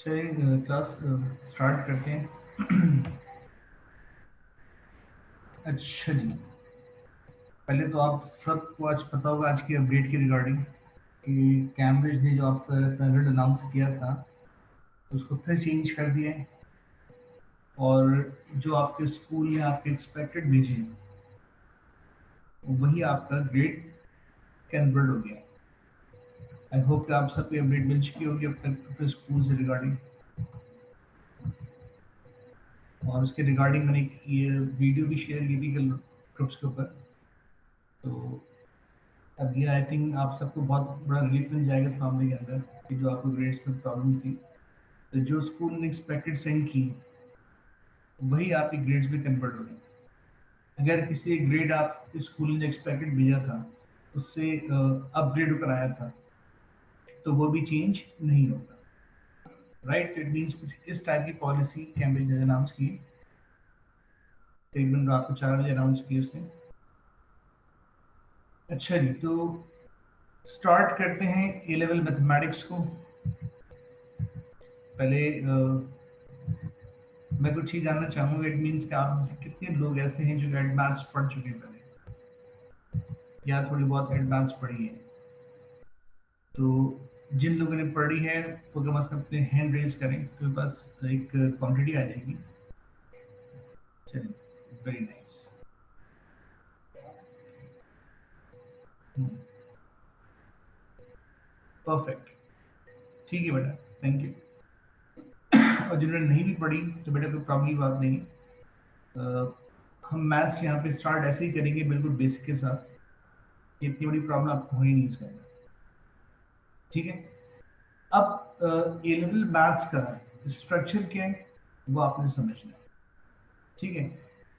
चलिए class start करते हैं। अच्छा जी, पहले तो आप सबको आज पता होगा आज की अपडेट की रिगार्डिंग कि कैम्ब्रिज ने जो आपका रिजल्ट अनाउंस किया था उसको फिर चेंज कर दिया है, और जो आपके स्कूल ने आपके एक्सपेक्टेड भेजे वही आपका ग्रेड कन्वर्ट हो गया। आई होप कि आप सबको अपडेट मिल चुकी होगी अब तक अपने स्कूल से रिगार्डिंग, और उसके रिगार्डिंग मैंने एक ये वीडियो भी शेयर की थी कल ग्रुप्स के ऊपर। तो अब ये आई थिंक आप सबको बहुत बड़ा रिलीफ मिल जाएगा इस मामले के अंदर कि जो आपको ग्रेड्स में प्रॉब्लम थी, तो जो स्कूल ने एक्सपेक्टेड सेंड की वही आपकी ग्रेड्स में कन्वर्ट हो गई। अगर किसी एक ग्रेड आप स्कूल ने एक्सपेक्टेड भेजा था उससे अपग्रेड होकर आया था तो वो भी चेंज नहीं होगा। राइट, इट मीन्स कुछ इस टाइप की पॉलिसी कैम्ब्रिज ने अनाउंस की, तकरीबन रात को 4 बजे अनाउंस की उसने। अच्छा जी, तो स्टार्ट करते हैं ए लेवल मैथमेटिक्स को। पहले मैं कुछ चीज़ जानना चाहूँगा। इट मीन्स कि आप में से कितने लोग ऐसे हैं जो एडवांस पढ़ चुके हैं पहले, या थोड़ी बहुत एडवांस पढ़ी है। तो जिन लोगों ने पढ़ी है वो कम से कम अपने हैंड रेज करें तो बस एक क्वांटिटी आ जाएगी। चलिए, वेरी नाइस। परफेक्ट, ठीक है बेटा, थैंक यू। और जिन्होंने नहीं भी पढ़ी तो बेटा कोई प्रॉब्लम की बात नहीं। हम मैथ्स यहाँ पे स्टार्ट ऐसे ही करेंगे बिल्कुल बेसिक के साथ, इतनी बड़ी प्रॉब्लम आपको हो ही नहीं इसके अंदर, ठीक है। अब ए लेवल मैथ्स का स्ट्रक्चर क्या है वो आपने समझना है, ठीक है।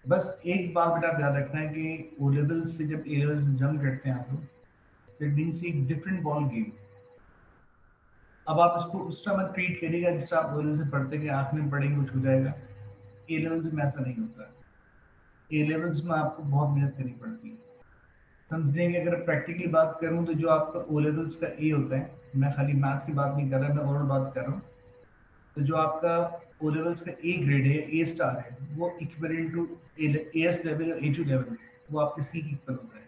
बस एक बात बेटा आप याद रखना है कि ओ लेवल से जब ए लेवल में जंप करते हैं आप लोग, इट मीन्स एक डिफरेंट बॉल गेम। अब आप इसको उस तरह मत ट्रीट करिएगा जिस तरह आप ओ लेवल से पढ़ते कि आँख में पढ़ेंगे कुछ हो जाएगा। ए लेवल्स में ऐसा नहीं होता है। ए लेवल्स में आपको बहुत मेहनत करनी पड़ती है। समझेंगे, अगर प्रैक्टिकली बात करूं तो जो आपका ओ लेवल्स का ए होता है, मैं खाली मैथ्स की बात नहीं कर रहा, मैं ओवरऑल बात कर रहा हूँ। तो जो आपका ओ लेवल्स का ए ग्रेड है, ए स्टार है, वो इक्विवेलेंट टू एस लेवल या ए2 लेवल, वो आपके सी की इक्वल होता है।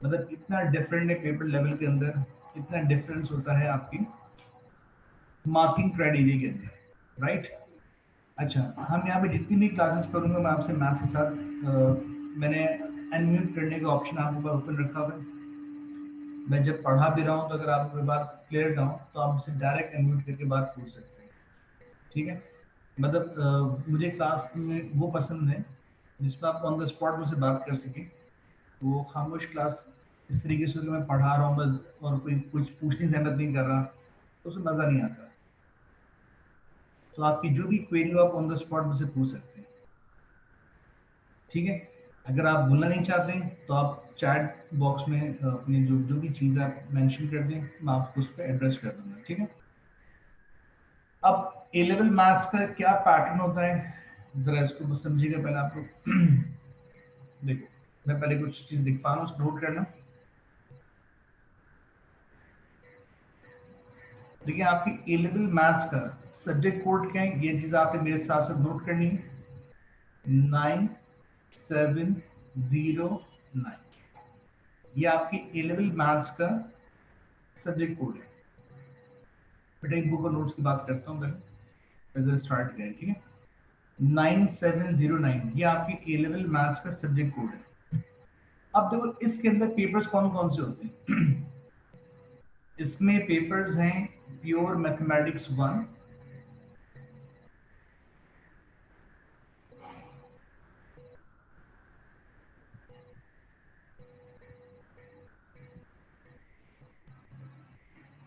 मतलब इतना डिफरेंट है पेपर लेवल के अंदर, इतना डिफरेंस होता है आपकी मार्किंग क्राइटेरिया के अंदर, राइट। अच्छा, हम यहाँ पे जितनी भी क्लासेस करूँगा मैं आपसे मैथ्स के साथ मैंने अनम्यूट करने का ऑप्शन आपके पास ओपन रखा हुआ है। मैं जब पढ़ा भी रहा हूँ तो अगर आपको कोई बात क्लियर ना हो तो आप मुझसे डायरेक्ट अनम्यूट करके बात पूछ सकते हैं, ठीक है। मतलब मुझे क्लास में वो पसंद है जिसमें आप ऑन द स्पॉट मुझसे बात कर सकें। वो खामोश क्लास इस तरीके से कि मैं पढ़ा रहा हूँ बस और कोई कुछ पूछने की जहमत नहीं कर रहा तो उसमें मज़ा नहीं आता। तो आपकी जो भी क्वेरी हो आप ऑन द स्पॉट मुझसे पूछ सकते हैं, ठीक है। अगर आप बोलना नहीं चाहते तो आप चैट बॉक्स में अपनी जो जो भी चीज़ आप मेंशन कर दें, मैं आपको उस पर एड्रेस कर दूंगा, ठीक है। अब ए लेवल मैथ्स का क्या पैटर्न होता है जरा इसको बस समझिएगा पहले आप लोग। देखो, मैं पहले कुछ चीज़ दिख पा रहा हूँ, नोट करना। देखिए, आपकी ए लेवल मैथ्स का सब्जेक्ट कोड क्या है, ये चीज़ आपने मेरे साथ साथ नोट करनी है। 9709, ये आपकी ए लेवल मैथ्स का सब्जेक्ट कोड है। बेटा एक बुक और नोट्स की बात करता हूँ पहले स्टार्ट करें, ठीक है। 9709 ये आपकी ए लेवल मैथ्स का सब्जेक्ट कोड है। अब देखो इसके अंदर पेपर्स कौन कौन से होते हैं। इसमें पेपर्स हैं pure mathematics 1,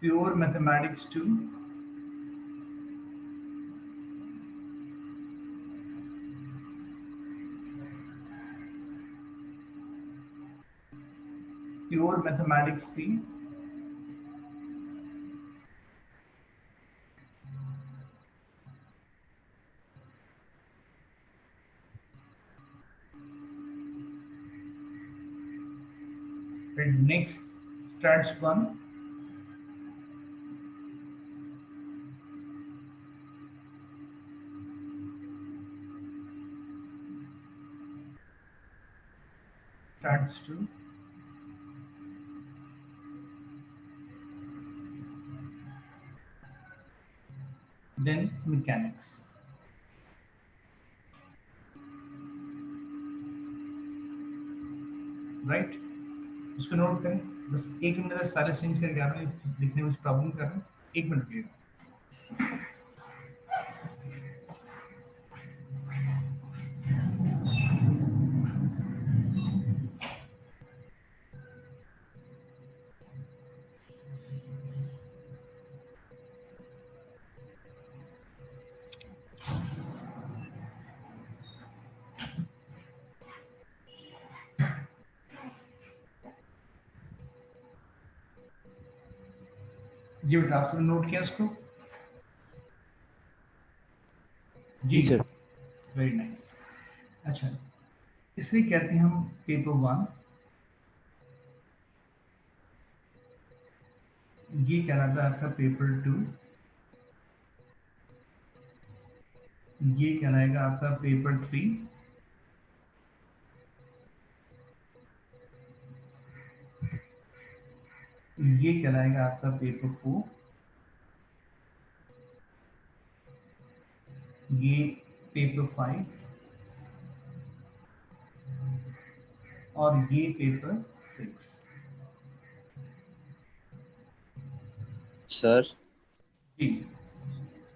pure mathematics 2, pure mathematics 3, फिर next stats 1, starts to then mechanics. Right, उसको नोट करें। बस एक मिनट में सारे चेंज करके आ रहा हूँ, लिखने में प्रॉब्लम कर रहा हूँ, एक मिनट रुकिएगा। जी बेटा, आप सबने नोट किया इसको? जी सर। Very nice. अच्छा, इसलिए कहते हैं हम पेपर 1, ये कहलाता है आपका पेपर 2, ये कहलाएगा आपका पेपर 3, ये कहलाएगा आपका पेपर 4, ये पेपर 5 और ये पेपर 6। सर जी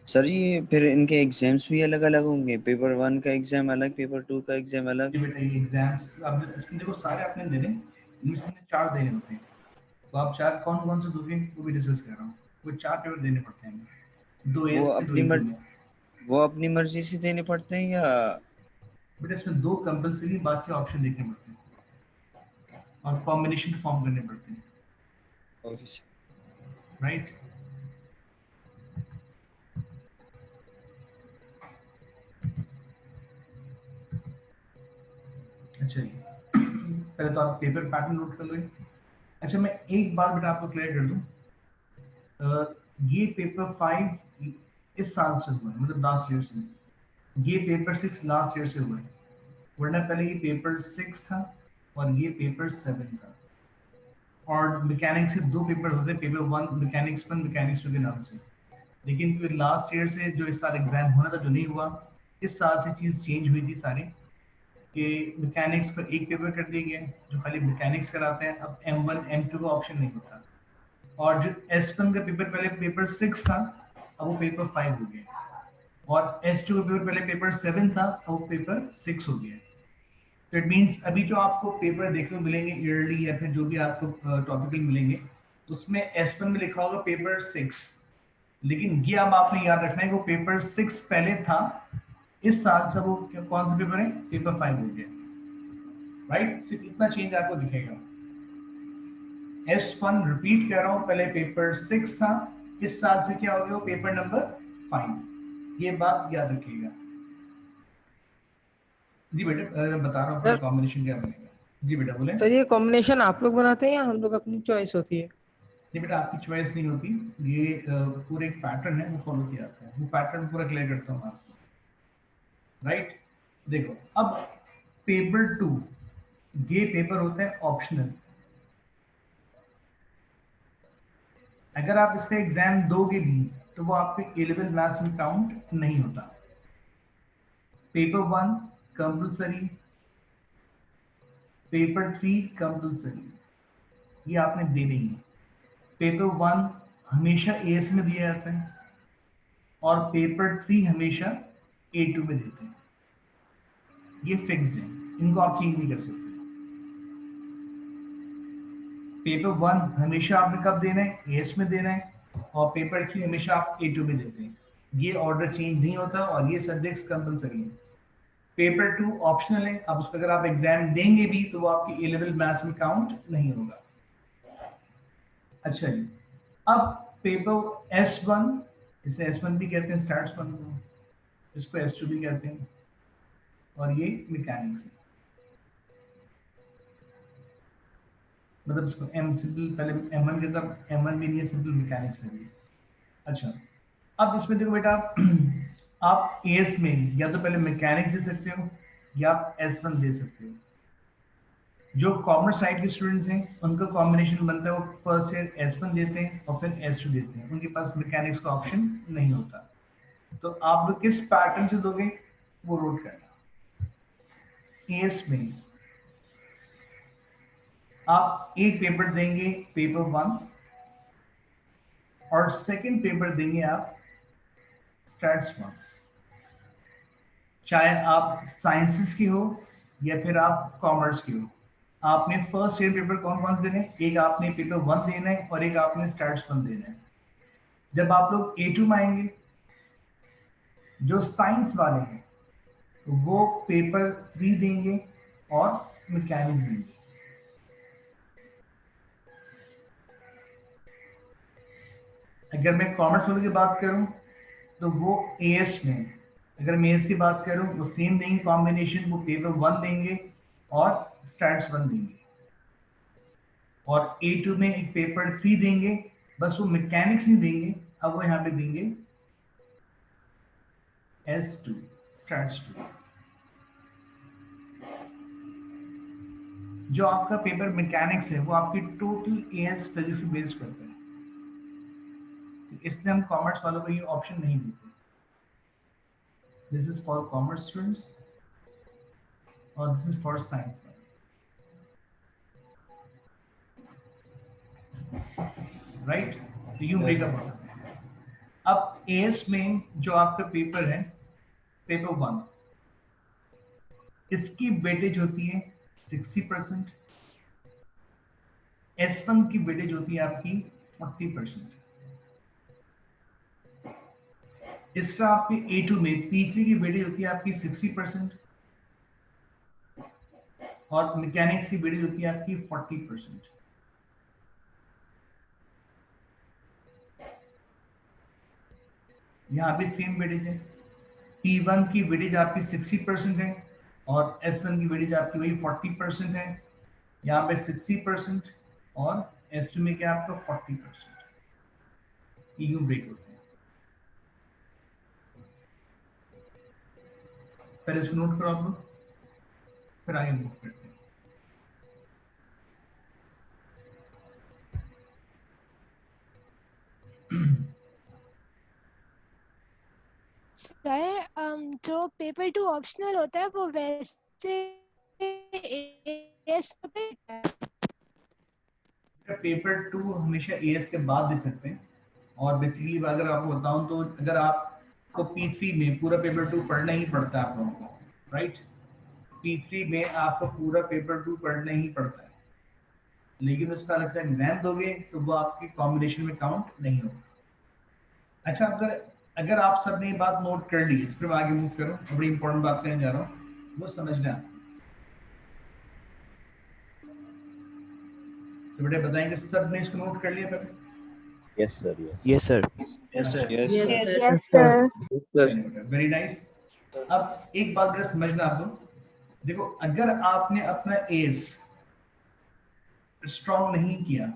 सर ये फिर इनके एग्जाम्स भी अलग अलग होंगे? पेपर 1 का एग्जाम अलग, पेपर 2 का एग्जाम अलग? जी बेटा, ये एग्जाम्स अब इसमें देखो सारे आपने देने, इनमें से 4 देने होते हैं, तो आप 4 कौन कौन से दोगे वो भी डिस्कस कर रहा हूँ। वो 4 पेपर देने पड़ते हैं, 2 वो एस में 2 अपनी इंटू मर में। वो अपनी मर्जी से देने पड़ते हैं या? बट इसमें 2 कंपलसरी, बाकी ऑप्शन देखने पड़ते हैं और कॉम्बिनेशन फॉर्म करने पड़ते हैं। Okay sir. राइट, अच्छा जी। पहले तो आप पेपर पैटर्न नोट कर लो। अच्छा, मैं एक बार बेटा आपको क्लियर कर दूं, ये पेपर 5 इस साल से हुआ है, मतलब लास्ट ईयर से। ये पेपर 6 लास्ट ईयर से हुआ है, वरना पहले ये पेपर 6 था और ये पेपर 7 था। और मैकेनिक्स के 2 पेपर होते हैं, पेपर 1 मैकेनिक्स 1 मैकेनिक्स 2 के नाम से। लेकिन फिर लास्ट ईयर से जो इस साल एग्जाम होना था, जो नहीं हुआ, इस साल से चीज़ चेंज हुई थी सारी, कि मैकेनिक्स पर एक पेपर कर दिया गया जो खाली मैकेनिक्स कराते हैं। अब M1 M2 का ऑप्शन नहीं होता। और जो S1 का पेपर पहले पेपर 6 था, अब वो पेपर 5 हो गया। और S2 का पेपर पहले पेपर 7 था, अब वो पेपर 6 हो गया। तो इट मीन्स अभी जो आपको पेपर देखने को मिलेंगे ईयरली या फिर जो भी आपको टॉपिकल मिलेंगे, उसमें S1 में लिखा होगा पेपर 6, लेकिन ये अब आपने याद रखना है कि वो पेपर 6 पहले था, इस साल से वो कौन सा पेपर है, पेपर 5 हो गया। राइट, सिर्फ इतना चेंज आपको दिखेगा। S1 रिपीट कर रहा हूँ, पहले पेपर 6 था, इस साल से क्या हो गया, वो पेपर नंबर 5। ये बात याद रखिएगा। जी बेटा, बता रहा हूँ पूरा सर कॉम्बिनेशन क्या बनेगा। जी बेटा बोले। सर ये कॉम्बिनेशन आप लोग बनाते हैं या हम लोग अपनी चॉइस होती है? ये बेटा आपकी चॉइस नहीं होती, ये पूरे एक पैटर्न है, वो फॉलो किया जाता है। वो पैटर्न पूरा क्लियर करता हूँ आपको। राइट, देखो अब पेपर 2, ये पेपर होता है ऑप्शनल। अगर आप इसका एग्जाम दोगे भी तो वो आपके A लेवल मैथ्स में काउंट नहीं होता। पेपर 1 कंपलसरी, पेपर 3 कंपलसरी, ये आपने देने ही है। पेपर 1 हमेशा AS में दिया जाता है और पेपर 3 हमेशा A2 में देते हैं। ये फिक्स्ड है, इनको आप चेंज नहीं कर सकते। पेपर 1 हमेशा आपने कब देना है, AS में देना है, और पेपर 3 हमेशा आप A2 में देते हैं। ये ऑर्डर चेंज नहीं होता और ये सब्जेक्ट्स कंपलसरी है। पेपर 2 ऑप्शनल है, अब उसका अगर आप एग्जाम देंगे भी तो वो आपकी A लेवल मैथ्स में काउंट नहीं होगा। अच्छा जी, अब पेपर S1, इसे S1 भी कहते हैं, स्टार्ट्स 1 को, इसको S2 भी कहते हैं, और ये मैकेनिक्स है, मतलब इसको M सिंपल, पहले M1 के तब M1 भी नहीं है, सिंपल मैकेनिक्स है भी। अच्छा, अब इसमें देखो बेटा, आप एस में या तो पहले मैकेनिक्स दे सकते हो या आप S1 दे सकते हो। जो कॉमर्स साइड के स्टूडेंट्स हैं उनका कॉम्बिनेशन बनता है, वो फर्स्ट ईयर S1 देते हैं और फिर S2 देते हैं, उनके पास मैकेनिक्स का ऑप्शन नहीं होता। तो आप लोग किस पैटर्न से दोगे वो नोट करना। एएस में आप एक पेपर देंगे पेपर 1 और सेकंड पेपर देंगे आप स्टैट्स 1, चाहे आप साइंसेस की हो या फिर आप कॉमर्स की हो। आपने फर्स्ट ईयर पेपर कौन कौन से देने हैं? एक आपने पेपर 1 देना है और एक आपने स्टैट्स 1 देना है। जब आप लोग A2 में आएंगे, जो साइंस वाले हैं वो पेपर 3 देंगे और मैकेनिक्स देंगे। अगर मैं कॉमर्स वाले की बात करूं तो वो एएस में, अगर मैं एएस की बात करूं वो सेम देंगे कॉम्बिनेशन, वो पेपर 1 देंगे और स्टैट्स 1 देंगे, और A2 में एक पेपर 3 देंगे, बस वो मैकेनिक्स नहीं देंगे, अब वो यहाँ पे देंगे S2 स्टैट्स 2। जो आपका पेपर मैकेनिक्स है वो आपकी टोटल एएस फिजिक्स पे बेस्ड करता है, इसलिए हम कॉमर्स वालों को ये ऑप्शन नहीं देते। This is for commerce students और this is for science. Right, तो यू ब्रेकअप होता है। अब एएस में जो आपका पेपर है पेपर 1, इसकी वेटेज होती है 60%, S1 की वेटेज होती है आपकी 40%। इस तरह आपके A2 में P3 की वेटेज होती है आपकी 60% और मैकेनिक्स की वेटेज होती है आपकी 40%। यहाँ पे सेम वेटेज है, P1 की वेटेज आपकी 60% है और S1 की वेटेज आपकी वही 40% है। यहाँ पे 60% और S2 में क्या आपका 40%। यू ब्रेक होते हैं। पहले इसको नोट करो आप लोग, फिर आगे मूव करते हैं। सर जो पेपर 2 ऑप्शनल होता है वो वैसे एएस पेपर 2 हमेशा एएस के बाद दे सकते हैं, और बेसिकली अगर आपको बताऊं तो अगर आपको P3 में पूरा पेपर 2 पढ़ना ही पड़ता है आप लोगों को, राइट। P3 में आपको पूरा पेपर 2 पढ़ना ही पड़ता है, लेकिन उसका अलग से एग्जाम दोगे तो वो आपकी कॉम्बिनेशन में काउंट नहीं होगा। अच्छा, अगर आप सब ने ये बात नोट कर ली फिर मैं आगे मूव करूँ, बड़ी इंपॉर्टेंट बात करने जा रहा हूँ, वो समझना। तो बेटे बताएंगे सब ने इसको नोट कर लिया पहले? Yes, sir. Yes, sir. Yes, sir. Yes, sir. Very nice. अब एक बात अगर समझना आप लोग, देखो अगर आपने अपना एस स्ट्रॉन्ग नहीं किया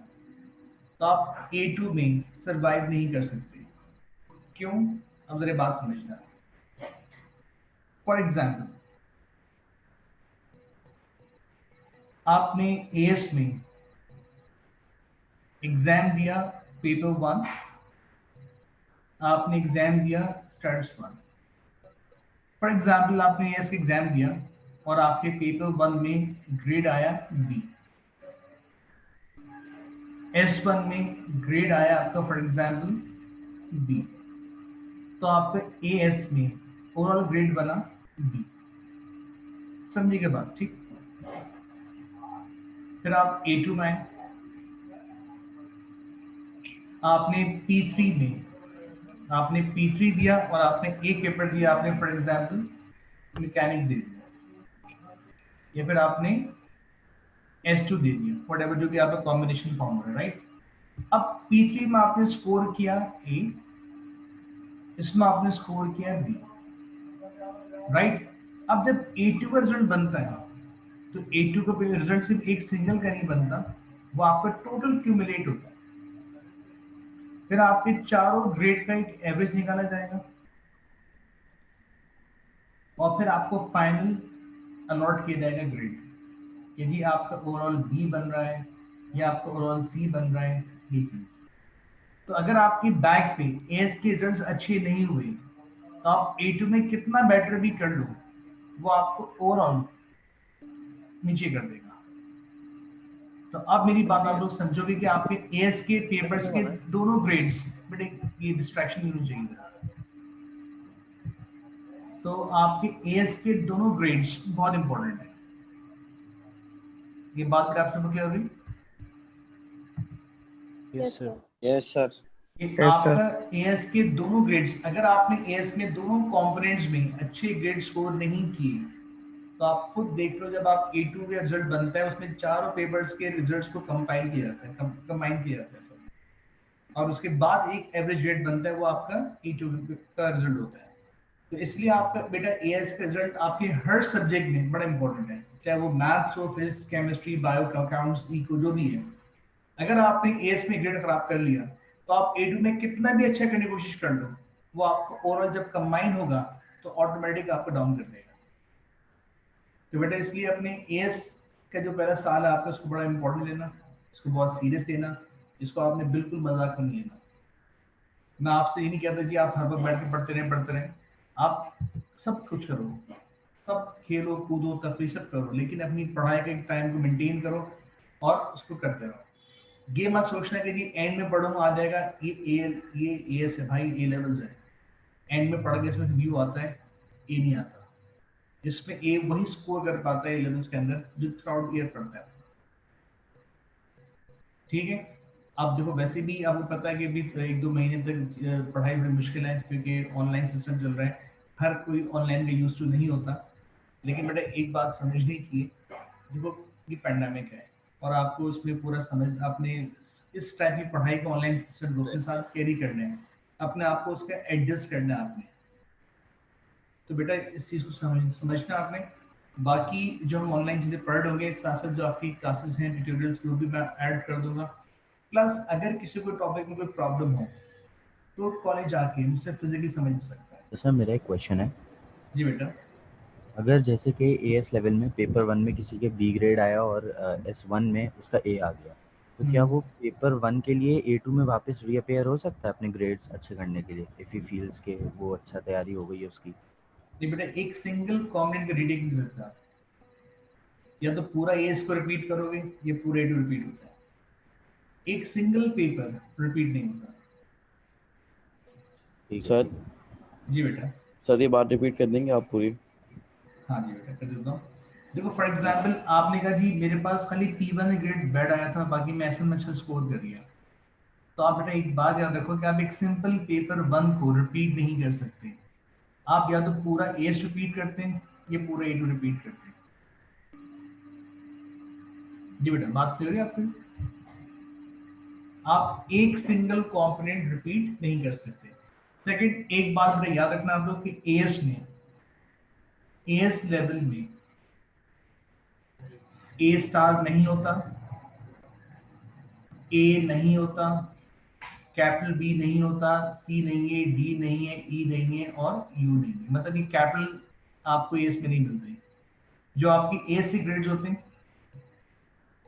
तो आप A2 में सरवाइव नहीं कर सकते। क्यों? अब जरा बात समझना। फॉर एग्जाम्पल आपने एएस में एग्जाम दिया पेपर 1, आपने एग्जाम दिया स्टैट्स 1। फॉर एग्जाम्पल आपने एएस का एग्जाम दिया और आपके पेपर 1 में ग्रेड आया B, S1 में ग्रेड आया आपका फॉर एग्जाम्पल B, तो आपका एएस में ओवरऑल ग्रेड बना B। समझिएगा बात, ठीक। फिर आप A2 में आए, आपने P3 दिया और आपने एक पेपर दिया, आपने फॉर एग्जाम्पल मैकेनिक्स दे दिया, या फिर आपने S2 दे दिया, व्हाटएवर जो भी आपका कॉम्बिनेशन फॉर्म है, राइट। अब P3 में आपने स्कोर किया A, इसमें आपने स्कोर किया B, राइट। अब जब A2 का रिजल्ट बनता है तो A2 का रिजल्ट सिर्फ एक सिंगल का नहीं बनता, वो आपका टोटल क्यूमुलेट होता है। फिर आपके चारों ग्रेड का एक एवरेज निकाला जाएगा और फिर आपको फाइनल अलॉट किया जाएगा ग्रेड। कि जी आपका ओवरऑल बी बन रहा है या आपका ओवरऑल सी बन रहा है, ये चीज। तो अगर आपकी बैक पे एएस के रिजल्ट्स अच्छे नहीं हुए तो आप A2 में कितना बेटर भी कर लो, वो आपको ओवरऑल नीचे कर देगा। तो अब मेरी बात आप लोग समझोगे कि आपके एएस के पेपर्स के दोनों ग्रेड्स, बेटे ये डिस्ट्रैक्शन नहीं होनी चाहिए। तो आपके एएस के दोनों ग्रेड्स बहुत इंपॉर्टेंट है। ये बात कर आप सबको क्या होगी? Yes sir. Yes sir. कि Yes, आपका एएस के दोनों ग्रेड्स, अगर आपने एएस में दोनों कंपोनेंट्स में अच्छे ग्रेड स्कोर नहीं किए तो आप खुद देख लो, जब आप A2 का रिजल्ट बनता है उसमें चारों पेपर्स के रिजल्ट्स को कंपाइल किया जाता है, कंबाइन किया जाता है और उसके बाद एक एवरेज रेट बनता है, वो आपका E2 का रिजल्ट होता है। तो इसलिए आपका बेटा एएस का रिजल्ट आपके हर सब्जेक्ट में बड़ा इंपॉर्टेंट है, चाहे वो मैथ्स हो, physics, chemistry, bio, accounts, eco, जो भी है। अगर आपने एएस में ग्रेड खराब कर लिया तो आप A2 में कितना भी अच्छा करने की कोशिश कर लो, वो आपको ओवरऑल जब कंबाइन होगा तो ऑटोमेटिक आपको डाउन कर देगा। तो बेटा इसलिए अपने एएस का जो पहला साल है आपका, उसको बड़ा इंपॉर्टेंट लेना, इसको बहुत सीरियस लेना, इसको आपने बिल्कुल मजाक में नहीं लेना। मैं आपसे ये नहीं कहता कि आप हर वक्त बैठ के पढ़ते रहें। आप सब कुछ करो, सब खेलो कूदो तफरी सब करो, लेकिन अपनी पढ़ाई के टाइम को मेंटेन करो और उसको करते रहो। ये मत सोचना कि जी एंड में पढ़ूंगा आ जाएगा, ये एएस है भाई, ए लेवल्स है, एंड में पढ़ के इसमें व्यू आता है, ए नहीं आता। जिसमें ए वही स्कोर कर पाता है ए लेवल्स के अंदर जो थ्रू आउट ईयर पढ़ता है। ठीक है, अब देखो वैसे भी आपको पता है कि अभी 1-2 महीने तक पढ़ाई बड़ी मुश्किल है क्योंकि ऑनलाइन सिस्टम चल रहा है, हर कोई ऑनलाइन का यूज टू नहीं होता। लेकिन बेटा एक बात समझनी की, देखो ये पैंडेमिक है और आपको इसमें पूरा समझ, आपने इस टाइप की पढ़ाई को ऑनलाइन सिस्टम को अपने साथ कैरी करना है, अपने आप को उसका एडजस्ट करना है आपने। तो बेटा इस चीज़ को समझना आपने। बाकी जो हम ऑनलाइन चीज़ें पढ़ होंगे, साथ साथ जो आपकी क्लासेस हैं, ट्यूटोरियल्स, वो भी मैं ऐड कर दूंगा। प्लस अगर किसी को टॉपिक में कोई प्रॉब्लम हो तो कॉलेज आके मुझसे फिजिकली समझ सकता है। तो सर मेरा एक क्वेश्चन है, जी बेटा। अगर जैसे कि एएस लेवल में पेपर 1 में किसी के बी ग्रेड आया और S1 में उसका ए आ गया, तो क्या वो पेपर 1 के लिए A2 में वापस रीअपेयर हो सकता है अपने ग्रेड्स अच्छे करने के लिए, इफ़ ही फील्स के वो अच्छा तैयारी हो गई है उसकी? नहीं बेटा, एक सिंगल कॉम्पोनेंट का रीटेक नहीं सकता, या तो पूरा एएस को रिपीट करोगे ये पूरा A2 रिपीट होता है, एक सिंगल पेपर रिपीट नहीं होता। ठीक है। सर जी बेटा। सर ये बात रिपीट कर देंगे आप पूरी? हाँ जी बेटा, कर देता हूँ। देखो फॉर एग्जाम्पल आपने कहा जी मेरे पास खाली P1 ग्रेड बैड आया था, बाकी मैं ऐसे में अच्छा स्कोर कर लिया, तो आप बेटा एक बात याद रखो कि आप एक सिंपल पेपर 1 को रिपीट नहीं कर सकते। आप या तो पूरा एएस रिपीट करते हैं या पूरा A2 रिपीट करते हैं। जी बेटा, बात क्लियर है आपकी? आप एक सिंगल कंपोनेंट रिपीट नहीं कर सकते। सेकंड, एक बात बेटा याद रखना आप लोग कि एएस लेवल में ए स्टार नहीं होता, ए नहीं होता, कैपिटल बी नहीं होता, सी नहीं है, डी नहीं है, ई नहीं है और यू नहीं है। मतलब ये कैपिटल आपको एएस में नहीं मिलते। जो आपकी एएस से ग्रेड्स होते हैं,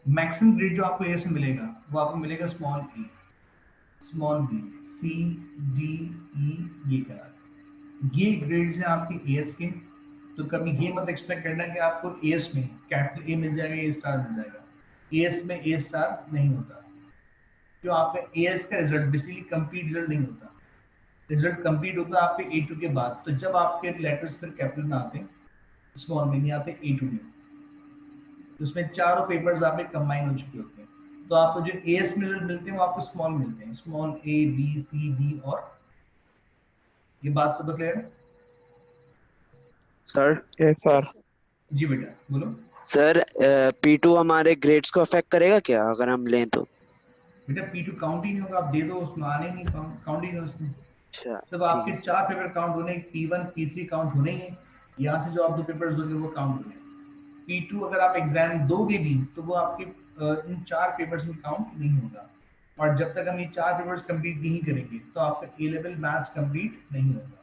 मैक्सिमम ग्रेड जो आपको एएस में मिलेगा वो आपको मिलेगा स्मॉल ए, स्मॉल बी, सी, डी, ई, ये करा, ये ग्रेड्स हैं आपके एएस के। तो कभी ये मत एक्सपेक्ट करना कि आपको एएस में कैपिटल ए मिल जाएगा, ए स्टार मिल जाएगा। एएस में ए स्टार नहीं होता। जो आपका एएस का रिजल्ट बेसिकली कंप्लीट रिजल्ट नहीं होता, रिजल्ट कंप्लीट होता है आपके A2 के बाद। तो जब आपके लेटर्स फिर कैपिटल में आते हैं, स्मॉल में नहीं आते, A2 में, तो उसमें चारों पेपर्स आपके कंबाइन हो चुके होते हैं। तो आपको जो एएस में रिजल्ट मिलते हैं वो आपको स्मॉल मिलते हैं, स्मॉल ए, बी, सी, डी और। ये बात सब क्लियर है? Sir Yes, sir. जी बेटा बोलो। सर P2 हमारे ग्रेड्स को अफेक्ट करेगा क्या अगर हम लें तो? बेटा P2 काउंट ही नहीं होगा, आप दे दो उसमें, आने नहीं, काउंट ही नहीं उसमें। अच्छा सब ठीक आपके है। 4 पेपर काउंट होने, P1 P3 काउंट होने ही है। यहाँ से जो आप 2 पेपर्स दोगे वो काउंट होने। P2 अगर आप एग्जाम दोगे भी तो वो आपके इन 4 पेपर्स में काउंट नहीं होगा। और जब तक हम ये 4 पेपर्स कंप्लीट नहीं करेंगे तो आपका ए लेवल मैथ्स कंप्लीट नहीं होगा।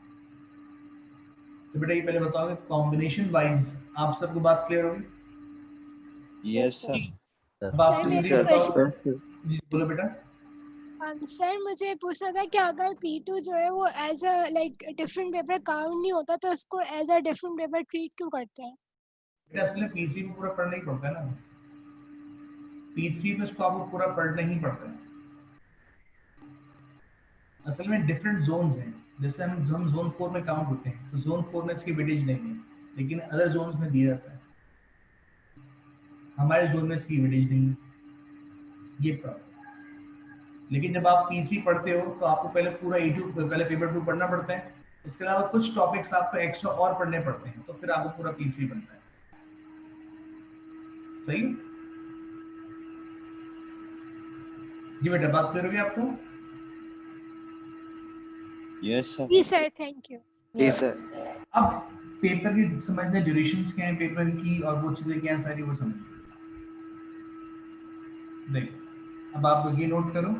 तो बेटा ये पहले बताओगे कॉम्बिनेशन वाइज आप सबको बात क्लियर होगी? Yes sir. अब आपसे सर, मुझे सर। बताओ। जी बोलो बेटा। सर मुझे पूछना था कि अगर P2 जो है वो as a like different paper count नहीं होता तो उसको as a different paper treat क्यों करते हैं? बेटा असल में P3 में पूरा पढ़ना ही पड़ता है ना, P3 में उसको आपको पूरा पढ़ना ही पड़ता है। असल में डिफरेंट जोन्स हैं, जैसे हम जोन 4 में काउंट होते हैं, तो जोन 4 में इसकी वेटेज नहीं है, लेकिन अदर जोन्स में दिया जाता है। हमारे जोन में इसकी वेटेज नहीं है, ये प्रॉब्लम। लेकिन जब आप P3 पढ़ते हो तो आपको पहले पूरा A2 पहले पेपर 2 पढ़ना पड़ता है, इसके अलावा कुछ टॉपिक्स आपको एक्स्ट्रा और पढ़ने पड़ते हैं, तो फिर आपको पूरा P3 बनता है। सही जी बेटा, बात करोगे आपको? Yes sir. जी सर, थैंक यू। जी सर। अब पेपर की समझना, ड्यूरेशंस क्या है पेपर की और वो चीजें क्या हैं सारी, वो समझ देखो। अब आप ये नोट करो,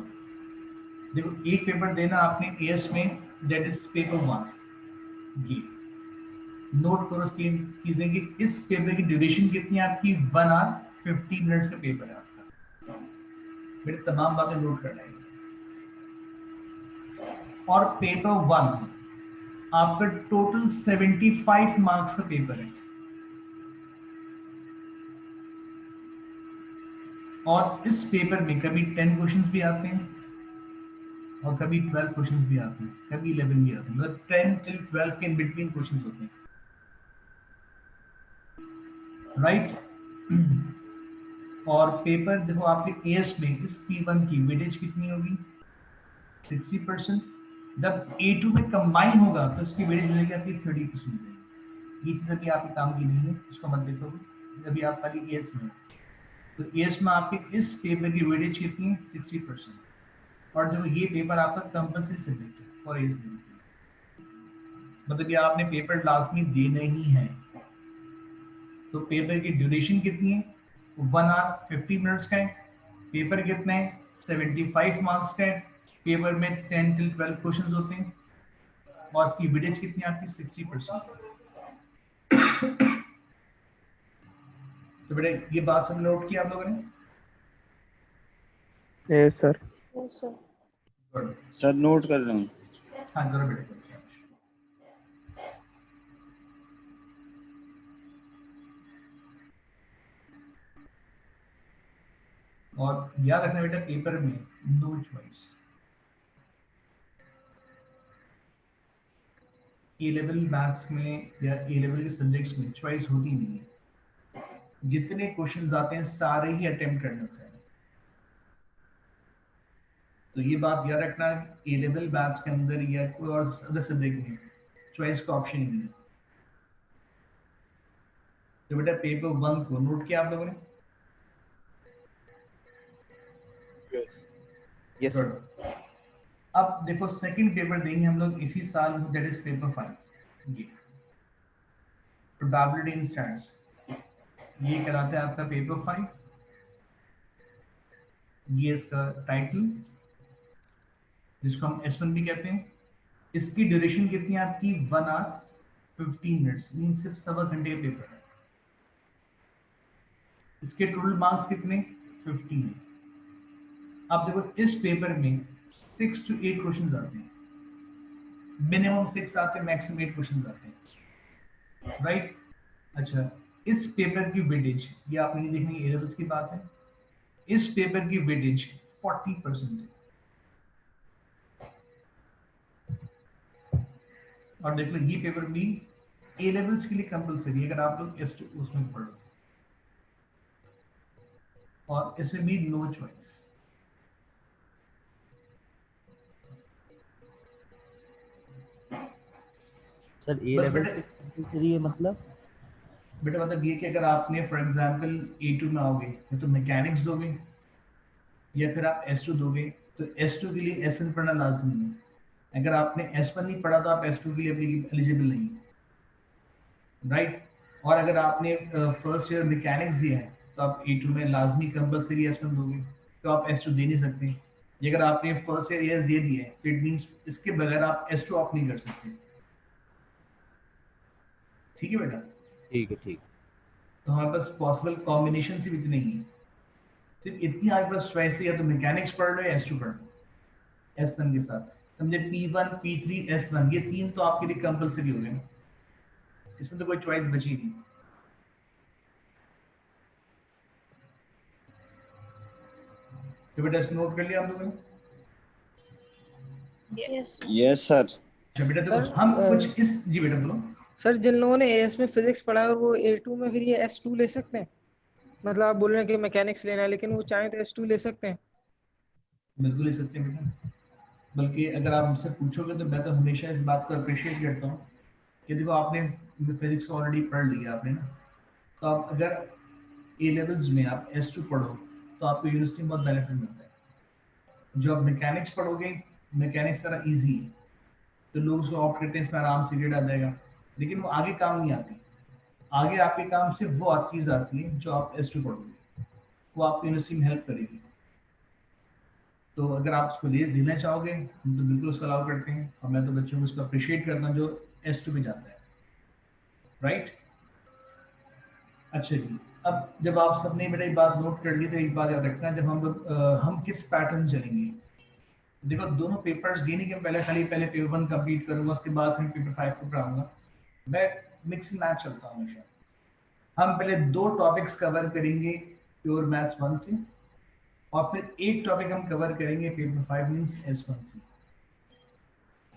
देखो एक पेपर देना आपने एएस में, दैट इज पेपर 1। ये नोट करो उसकी चीजें कि इस पेपर की ड्यूरेशन कितनी है आपकी, 1 आवर 50 मिनट्स का पेपर है आपका। मेरे तमाम बातें नोट करना है। और पेपर 1 आपका टोटल 75 मार्क्स का पेपर है, और इस पेपर में कभी 10 क्वेश्चंस भी आते हैं और कभी 12 क्वेश्चंस भी आते हैं, कभी 11 भी आते हैं, मतलब 10 till 12 के इन बिटवीन क्वेश्चंस होते हैं, राइट। और पेपर देखो आपके एएस में इस P1 की वेटेज कितनी होगी, 60%। जब A2 में कंबाइन होगा तो इसकी वेटेज हो जाएगी आपकी 30%। ये चीज अभी आपके काम की नहीं है, इसको मत देखो, अभी आप खाली एएस में हो। तो एएस में आपके इस पेपर की वेटेज कितनी है, 60%। और जो ये पेपर आपका कंपल्सरी सब्जेक्ट है और एएस में, मतलब ये आपने पेपर लाजमी देना ही है। तो पेपर की ड्यूरेशन कितनी है, 1 आवर 50 मिनट्स का है। पेपर कितना है, 75 मार्क्स का है। पेपर में 10 till 12 क्वेश्चन होते हैं, और इसकी वेटेज कितनी है आपकी, 60%। तो बेटा ये बात सब नोट किया आप लोगों ने? Yes sir. Good. Sir note कर रहा हूँ। हाँ जरा बेटा। और याद रखना बेटा, पेपर में नो चॉइस। ए लेवल मैथ्स में या ए लेवल के सब्जेक्ट्स में चॉइस होती नहीं है, जितने क्वेश्चंस आते हैं सारे ही अटेम्प्ट करने होते हैं। तो ये बात याद रखना, ए लेवल मैथ्स के अंदर या कोई और अदर सब्जेक्ट में चॉइस का ऑप्शन ही नहीं है। तो बेटा पेपर 1 को नोट किया आप लोगों ने? Yes Good. अब देखो सेकंड पेपर देंगे हम लोग इसी साल, दैट इज पेपर 5। ये प्रोबेबिलिटी इन स्टैट्स, ये कराते हैं आपका पेपर 5। ये इसका टाइटल, जिसको हम S1 भी कहते हैं। इसकी ड्यूरेशन कितनी है आपकी, 1 आवर 15 मिनट्स, मीन सिर्फ 1.25 घंटे का पेपर है। इसके टोटल मार्क्स कितने, 15 है। अब देखो इस पेपर में 6 to 8 क्वेश्चन आते हैं, मिनिमम 6 आते हैं, मैक्सिमम 8 क्वेश्चन आते हैं, राइट। अच्छा, इस पेपर की वेटेज, ये आप नहीं देखेंगे, ए लेवल्स की बात है, इस पेपर की वेटेज 40% है। और देख लो ये पेपर भी ए लेवल्स के लिए कंपलसरी है, अगर आप लोग S2 उसमें पढ़ो, और इसमें भी नो चॉइस। सर ए बस लेवल बेटा, से कंपलसरी है मतलब? बेटा मतलब ये कि अगर आपने फॉर एग्जांपल A2 में आओगे तो मैकेनिक्स दोगे या फिर आप S2 दोगे, तो S2 के लिए S1 पढ़ना लाजमी है। अगर आपने S1 नहीं पढ़ा तो आप S2 के लिए एलिजिबल नहीं, राइट। और अगर आपने फर्स्ट ईयर मैकेनिक्स दिया है तो आप A2 में लाजमी कंपलसरी S1 दोगे, तो आप S2 दे नहीं सकते। ये अगर आपने फर्स्ट ईयर ES दे दिया है तो इट मींस इसके बगैर आप S2 ऑफ नहीं कर सकते। ठीक है बेटा? ठीक है ठीक। तो हमारे पास पॉसिबल कॉम्बिनेशन सिर्फ इतने ही है। सिर्फ इतनी आपके पास चॉइस है, या तो मैकेनिक्स पढ़ लो या S2 पढ़ लो S1 के साथ। समझे, P1 P3 S1 ये तीन तो आपके लिए कंपलसरी हो गए, इसमें तो कोई चॉइस बची नहीं। तो बेटा इसको नोट कर लिया आप लोगों ने? Yes sir. अच्छा बेटा देखो सर, हम कुछ इस, जी बेटा बोलो। सर जिन लोगों ने एएस में फिजिक्स पढ़ा है वो A2 में फिर ये S2 ले सकते हैं? मतलब आप बोल रहे हैं कि मैकेनिक्स लेना है, लेकिन वो चाहें तो S2 ले सकते हैं? बिल्कुल ले सकते हैं बेटा, बल्कि अगर आप मुझसे पूछोगे तो मैं तो हमेशा इस बात को अप्रिशिएट करता हूँ कि देखो आपने फिजिक्स ऑलरेडी पढ़ लिया आपने ना, तो आप अगर ए लेवल्स में आप S2 पढ़ो तो आपको यूनिवर्सिटी में बहुत बेनिफिट मिलता है। जो आप मैकेनिक्स पढ़ोगे, मैकेनिक्स तरह ईजी है तो लोग उसको ऑप्ट करते हैं, इसमें आराम से ग्रेड आ जाएगा, लेकिन वो आगे काम नहीं आती। आगे आपके काम सिर्फ वो चीज़ आती है जो आप S2 पढ़ोगे, वो आपको यूनिवर्सिटी में हेल्प करेगी। तो अगर आप उसको लेना चाहोगे हम तो बिल्कुल उसको अलाउ करते हैं, और मैं तो बच्चों को उसको अप्रिशिएट करता हूँ जो S2 में जाता है, राइट। अच्छा जी, अब जब आप सबने बेटा एक बात नोट कर ली तो एक बात याद रखना, जब हम लोग हम किस पैटर्न चलेंगे। देखो दोनों पेपर्स ये नहीं कि पहले पेपर 1 कंप्लीट करूंगा उसके बाद फिर पेपर 5 को पढ़ाऊंगा, मैं मिक्स मैच चलता हूँ हमेशा। हम पहले 2 टॉपिक्स कवर करेंगे प्योर मैथ्स 1 से, और फिर एक टॉपिक हम कवर करेंगे पेपर 5 मींस S1 से,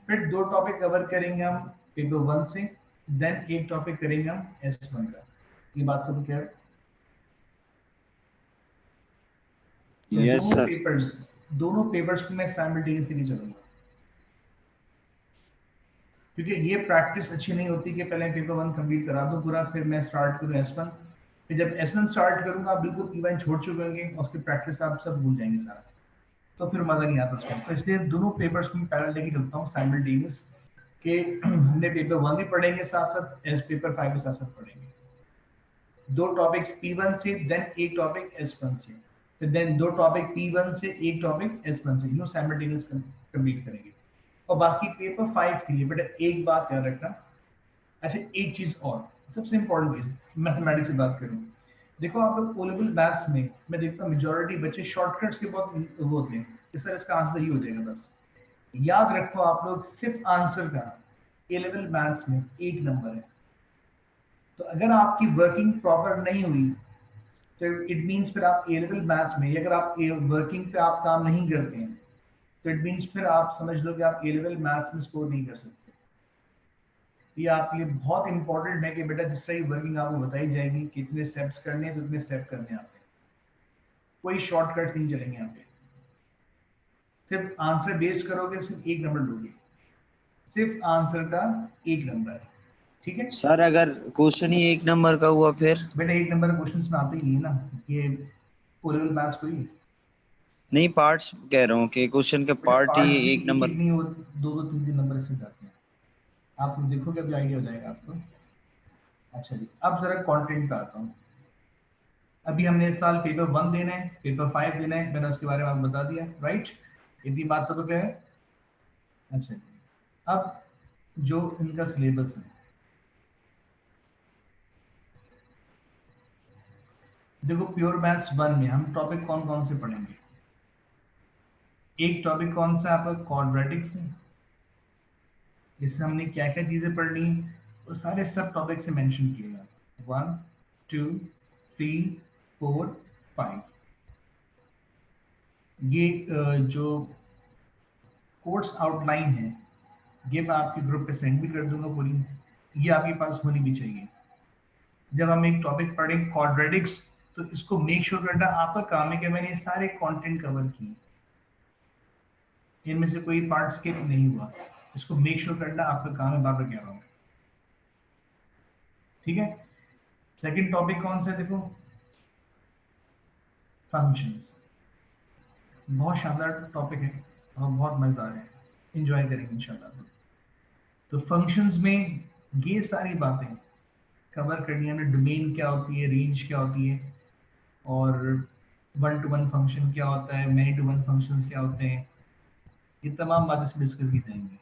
फिर 2 टॉपिक कवर करेंगे हम पेपर 1 से, देन एक टॉपिक करेंगे हम S1 का। ये बात सब क्लियर? Yes sir. दोनों पेपर्स को मैं साइमल्टेनियसली चलूंगा, क्योंकि ये प्रैक्टिस अच्छी नहीं होती कि पहले पेपर 1 कंप्लीट करा दो पूरा, फिर मैं स्टार्ट करूँ S1, फिर जब S1 स्टार्ट करूंगा आप बिल्कुल P1 छोड़ चुके होंगे, उसकी प्रैक्टिस आप सब भूल जाएंगे सारा, तो फिर मजा नहीं आता उसमें। तो इसलिए दोनों पेपर्स को मैं पैरेलल लेके चलता हूँ साइमल्टेनियस, कि हमने पेपर 1 भी पढ़ेंगे साथ साथ, पेपर 5 के साथ साथ पढ़ेंगे। 2 टॉपिक्स P1 से, देन एक टॉपिक S1 से, फिर देन 2 टॉपिक P1 से, एक टॉपिक S1 से, यूं साइमल्टेनियस कंप्लीट करेंगे। और बाकी पेपर 5 के लिए बेटा एक बात याद रखना। अच्छा एक चीज और सबसे इंपॉर्टेंट चीज, मैथमेटिक्स की बात करूं, देखो आप लोग ओ लेवल मैथ्स में मैं देखता हूँ मेजॉरिटी बच्चे शॉर्टकट्स के बहुत वो होते हैं, इस तरह इसका आंसर ही हो जाएगा बस। याद रखो आप लोग सिर्फ आंसर का ए लेवल मैथ्स में 1 नंबर है, तो अगर आपकी वर्किंग प्रॉपर नहीं हुई तो इट मीन्स फिर आप ए लेवल मैथ्स में, अगर आप वर्किंग पे आप काम नहीं करते हैं तो इट मीन्स फिर आप समझ लो कि आप ए लेवल मैथ्स में स्कोर नहीं कर सकते। ये आपके लिए बहुत इंपॉर्टेंट है कि बेटा जिस तरह की वर्किंग आपको बताई जाएगी, कितने स्टेप्स करने हैं तो कितने स्टेप करने हैं आपके, कोई शॉर्टकट नहीं चलेंगे यहाँ पे। सिर्फ आंसर बेस करोगे सिर्फ 1 नंबर लोगे, सिर्फ आंसर का 1 नंबर है, ठीक है सर अगर क्वेश्चन ही 1 नंबर का हुआ फिर? बेटा 1 नंबर क्वेश्चन में आते ही है ना, ये ओ लेवल मैथ्स को ही नहीं, पार्ट्स कह रहा हूँ कि क्वेश्चन के पार्ट ही 1 नंबर। नहीं, वो 2-2 3-3 नंबर से जाते हैं, आप देखोगे अभी आइडिया हो जाएगा आपको। अच्छा जी, अब जरा कंटेंट पे आता हूँ। अभी हमने इस साल पेपर 1 देना है, पेपर 5 देना है, मैंने उसके बारे में आपको बता दिया, राइट। इतनी बात सब पे है। अच्छा जी, अब जो इनका सिलेबस है, देखो प्योर मैथ्स 1 में हम टॉपिक कौन कौन से पढ़ेंगे। एक टॉपिक कौन सा आपका क्वाड्रेटिक्स है, इसमें हमने क्या क्या चीजें पढ़नी है और सारे सब टॉपिक से मेंशन किए गए, 1 2 3 4 5। ये जो कोर्स आउटलाइन है ये मैं आपके ग्रुप पे सेंड भी कर दूंगा पूरी, ये आपके पास होनी भी चाहिए। जब हम एक टॉपिक पढ़ें क्वाड्रेटिक्स तो इसको मेक श्योर करना आपका काम है कि मैंने ये सारे कंटेंट कवर किए, इनमें से कोई पार्ट स्किप नहीं हुआ, इसको मेक श्योर करना आपका काम है, बार बार कह रहा हूँ, ठीक है। सेकंड टॉपिक कौन सा है, देखो फंक्शंस, बहुत शानदार टॉपिक है और बहुत मजेदार है, एंजॉय करेंगे इंशाल्लाह। तो फंक्शंस में ये सारी बातें कवर करनी है, डोमेन क्या होती है, रेंज क्या होती है, और 1 to 1 फंक्शन क्या होता है, मैनी टू 1 फंक्शंस क्या होते हैं, ये तमाम बातें इसमें डिस्कस की जाएंगी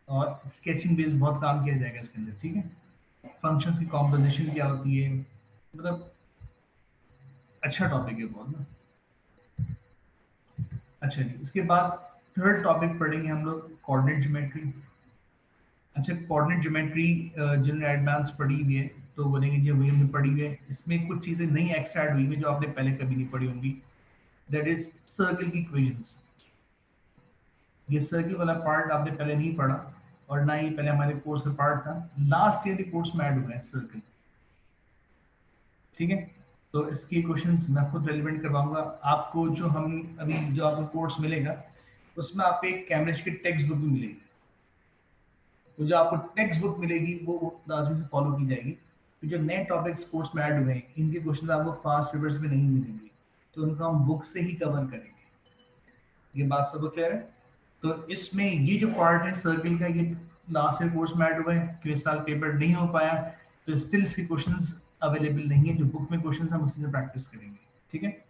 और स्केचिंग बेस्ड बहुत काम किया जाएगा इसके अंदर, ठीक है। फंक्शंस की कॉम्पोजिशन क्या होती है, मतलब अच्छा टॉपिक है बहुत ना। अच्छा जी, इसके बाद थर्ड टॉपिक पढ़ेंगे हम लोग कोऑर्डिनेट ज्योमेट्री। अच्छा, कोऑर्डिनेट ज्योमेट्री जिन्होंने एडवांस पढ़ी हुई है तो बोलेंगे जी वही हमने पढ़ी हुई है, इसमें कुछ चीज़ें नई एक्स्ट्रा ऐड हुई हैं जो आपने पहले कभी नहीं पढ़ी होंगी। दैट इज सर्कल की इक्वेशंस। ये सर्कल वाला पार्ट आपने पहले नहीं पढ़ा और ना ही पहले हमारे कोर्स का पार्ट था, लास्ट ईयर के कोर्स में ऐड हुआ है सर्कल। ठीक है, तो इसके क्वेश्चंस मैं खुद रेलिवेंट करवाऊंगा आपको। जो हम अभी जो आपको कोर्स मिलेगा उसमें आपको एक कैमरेज की टेक्स्ट बुक भी मिलेगी, तो जो आपको टेक्स्ट बुक मिलेगी वो लाजमी से फॉलो की जाएगी। तो जो नए टॉपिक्स कोर्स में ऐड हुए हैं इनके क्वेश्चन आपको फास्ट पेपर्स में नहीं मिलेंगे, तो उनको हम बुक से ही कवर करेंगे। ये बात सबको क्लियर है? तो इसमें ये जो पार्ट है सर्कल का, ये लास्ट ईयर कोर्स में ऐड हुआ है कि इस साल पेपर नहीं हो पाया, तो स्टिल इसके क्वेश्चंस अवेलेबल नहीं है। जो बुक में क्वेश्चंस हम उसी से प्रैक्टिस करेंगे। ठीक है,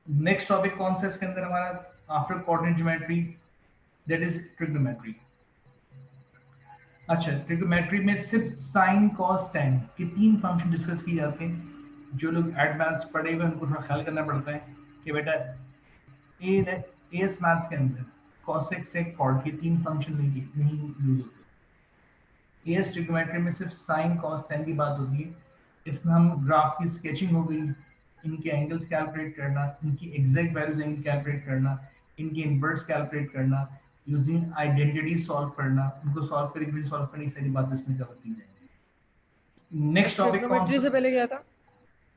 नेक्स्ट टॉपिक कौन सा इसके अंदर हमारा after coordinate geometry, that is trigonometry. अच्छा, ट्रिग्नोमेट्री में सिर्फ साइन कॉस टैन के तीन फंक्शन डिस्कस किए जाते हैं। जो लोग एडवांस पढ़े हुए उनको थोड़ा ख्याल करना पड़ता है कि बेटा एएस मैथ्स के अंदर cosec sec cot के तीन फंक्शन नहीं यूज होते। एएस ट्रिग्नोमेट्री में सिर्फ साइन कॉस टैन की बात होती है। इसमें हम ग्राफ की स्केचिंग हो गई, इनके एंगल्स कैलकुलेट करना, इनकी एग्जैक्ट वैल्यूज एंगल कैलकुलेट करना, इनके इनवर्स कैलकुलेट करना, यूजिंग आइडेंटिटी सॉल्व करना, उनको सॉल्व करके सॉल्व करने की सारी बातें इसमें कवर की जाएंगी। नेक्स्ट टॉपिक कौन ट्रिग्नोमेट्री सा? से पहले क्या था?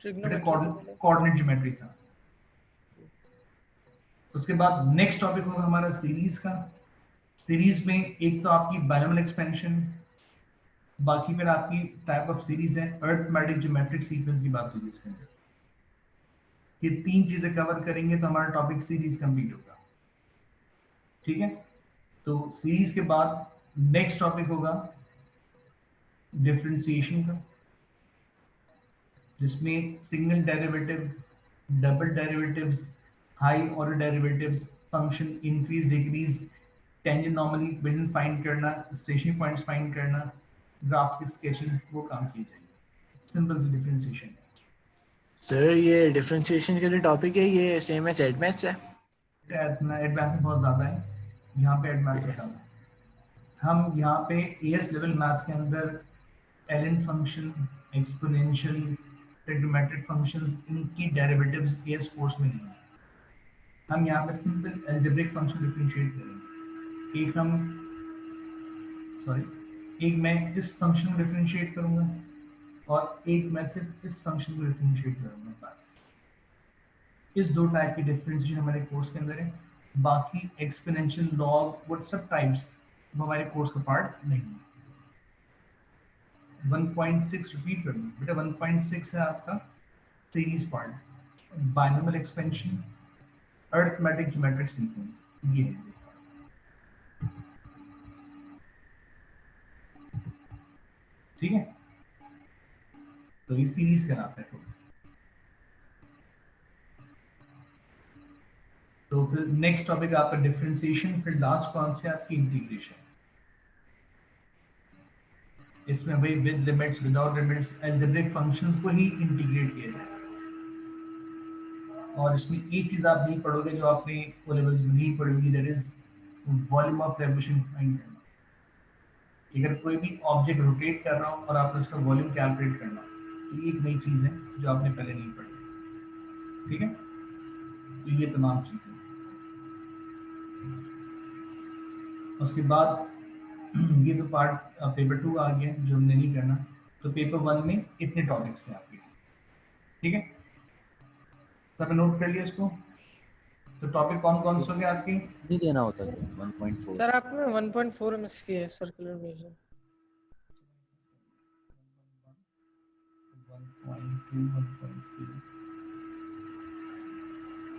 बेटा ट्रिग्नोमेट्री से पहले कोऑर्डिनेट ज्योमेट्री था। उसके बाद नेक्स्ट टॉपिक होगा हमारा सीरीज का। सीरीज में एक तो आपकी बायनोमियल एक्सपेंशन, बाकी फिर आपकी टाइप ऑफ सीरीज है अरिथमेटिक ज्योमेट्रिक सीक्वेंस की बात होगी इसके अंदर। ये तीन चीजें कवर करेंगे तो हमारा टॉपिक सीरीज कंप्लीट होगा। ठीक है, तो सीरीज के बाद नेक्स्ट टॉपिक होगा डिफरेंशिएशन का, जिसमें single derivative, double derivatives, high order derivatives, function increase decrease, tangent normally equations find करना, स्टेशनरी पॉइंट्स फाइंड करना, ग्राफ की स्केचिंग, वो काम किए जाएंगे। सिंपल सी डिफरेंशिएशन है। सर ये डिफरेंशिएशन के लिए टॉपिक है, ये सेम एज एडवांस है? एडवांस बहुत ज़्यादा है, यहाँ पे एडवांस कम है। हम यहाँ पे एएस लेवल मैथ्स के अंदर LN function, exponential, trigonometric functions, इनकी डेरिवेटिव्स एएस कोर्स में नहीं है। हम यहाँ पे सिंपल अलजेब्रिक फंक्शन डिफरेंशिएट करेंगे। एक मैं इस फंक्शन को डिफरेंशिएट करूँगा और एक मैं सिर्फ इस फंक्शन को डिफरेंशिएट करूँगा। बस इस दो टाइप की डिफरेंशिएशन हमारे कोर्स के अंदर है। बाकी एक्सपोनेंशियल, लॉग, वो सब टाइप्स वो हमारे कोर्स का पार्ट नहीं है। 1.6 रिपीट कर दूँ बेटा, 1.6 है आपका series part, binomial expansion, arithmetic geometric sequence, ये है। ठीक है, तो ये सीरीज का नाम है। तो फिर नेक्स्ट टॉपिक आपका डिफरेंशिएशन, फिर लास्ट कौन से आपकी इंटीग्रेशन। इसमें भाई with limits, without limits, algebraic functions को ही इंटीग्रेट किया जाए। और इसमें एक चीज आप नहीं पढ़ोगे जो आपने ओ लेवल्स में नहीं पढ़ी होगी, that is volume of revolution find करना। अगर कोई भी ऑब्जेक्ट रोटेट कर रहा हो और आपने उसका वॉल्यूम कैलकुलेट करना, तो ये एक नई चीज है जो आपने पहले नहीं पढ़ी। ठीक है, तो ये तमाम चीजें। उसके बाद ये तो पार्ट पेपर 2 आ गया जो हमने नहीं करना, तो पेपर 1 में इतने टॉपिक्स हैं आपके। ठीक है, सब नोट कर लिया इसको। तो टॉपिक कौन कौन से हो गए आपके? नहीं देना होता है 1.4। सर आपने 1.4 मिस किया है, सर्कुलर मेजर। 1.2, 1.3,